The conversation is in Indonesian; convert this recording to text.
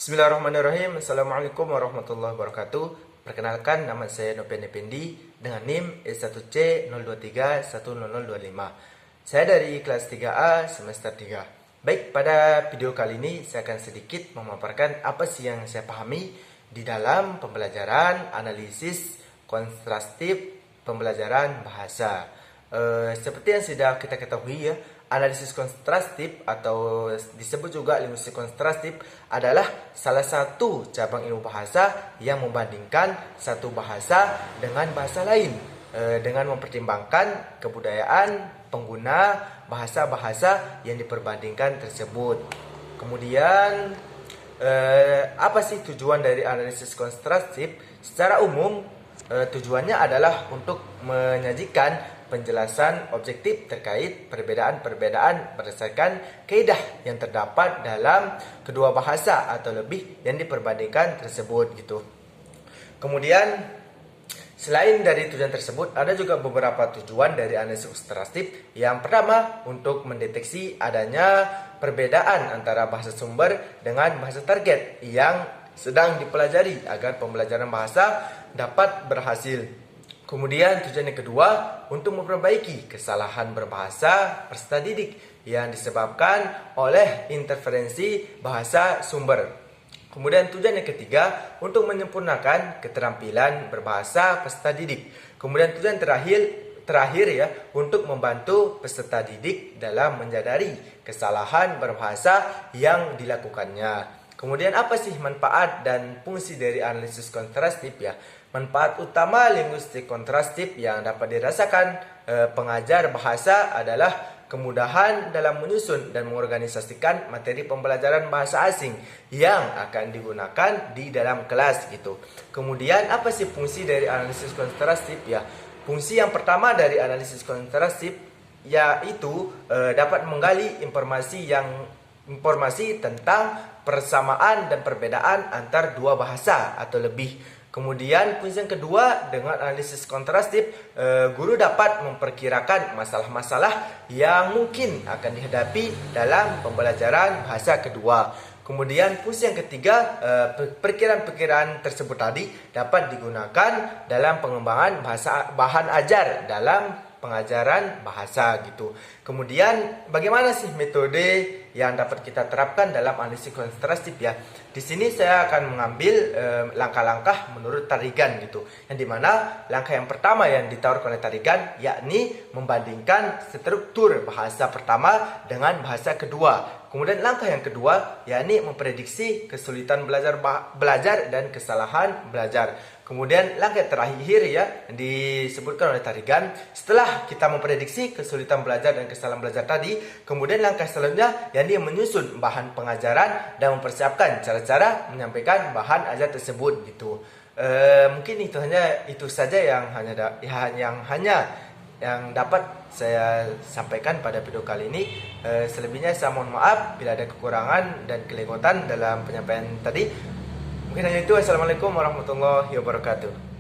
Bismillahirrahmanirrahim. Assalamualaikum warahmatullahi wabarakatuh. Perkenalkan, nama saya Noven Effendi dengan NIM E1C023100025. Saya dari kelas 3A semester 3. Baik, pada video kali ini saya akan sedikit memaparkan apa sih yang saya pahami di dalam pembelajaran analisis kontrastif pembelajaran bahasa. Seperti yang sudah kita ketahui ya, analisis kontrastif atau disebut juga linguistik kontrastif adalah salah satu cabang ilmu bahasa yang membandingkan satu bahasa dengan bahasa lain dengan mempertimbangkan kebudayaan pengguna bahasa-bahasa yang diperbandingkan tersebut. Kemudian apa sih tujuan dari analisis kontrastif? Secara umum tujuannya adalah untuk menyajikan penjelasan objektif terkait perbedaan-perbedaan berdasarkan kaidah yang terdapat dalam kedua bahasa atau lebih yang diperbandingkan tersebut gitu. Kemudian selain dari tujuan tersebut, ada juga beberapa tujuan dari analisis kontrastif. Yang pertama, untuk mendeteksi adanya perbedaan antara bahasa sumber dengan bahasa target yang sedang dipelajari agar pembelajaran bahasa dapat berhasil. Kemudian tujuan yang kedua, untuk memperbaiki kesalahan berbahasa peserta didik yang disebabkan oleh interferensi bahasa sumber. Kemudian tujuan yang ketiga, untuk menyempurnakan keterampilan berbahasa peserta didik. Kemudian tujuan terakhir ya, untuk membantu peserta didik dalam menyadari kesalahan berbahasa yang dilakukannya. Kemudian apa sih manfaat dan fungsi dari analisis kontrastif ya? Manfaat utama linguistik kontrastif yang dapat dirasakan pengajar bahasa adalah kemudahan dalam menyusun dan mengorganisasikan materi pembelajaran bahasa asing yang akan digunakan di dalam kelas gitu. Kemudian apa sih fungsi dari analisis kontrastif ya? Fungsi yang pertama dari analisis kontrastif yaitu dapat menggali informasi tentang persamaan dan perbedaan antar dua bahasa atau lebih. Kemudian fungsi yang kedua, dengan analisis kontrastif, guru dapat memperkirakan masalah-masalah yang mungkin akan dihadapi dalam pembelajaran bahasa kedua. Kemudian fungsi yang ketiga, perkiraan-perkiraan tersebut tadi dapat digunakan dalam pengembangan bahan ajar dalam pengajaran bahasa gitu. Kemudian bagaimana sih metode yang dapat kita terapkan dalam analisis kontrastif ya? Di sini saya akan mengambil langkah-langkah menurut Tarigan gitu. Yang dimana langkah yang pertama yang ditawarkan oleh Tarigan yakni membandingkan struktur bahasa pertama dengan bahasa kedua. Kemudian langkah yang kedua yakni memprediksi kesulitan belajar dan kesalahan belajar. Kemudian langkah terakhir ya disebutkan oleh Tarigan, setelah kita memprediksi kesulitan belajar dan kesalahan belajar tadi, kemudian langkah selanjutnya yakni menyusun bahan pengajaran dan mempersiapkan cara-cara menyampaikan bahan ajar tersebut gitu. Mungkin itu saja yang dapat saya sampaikan pada video kali ini. Selebihnya saya mohon maaf bila ada kekurangan dan kelegotan dalam penyampaian tadi. Mungkin hanya itu. Assalamualaikum warahmatullahi wabarakatuh.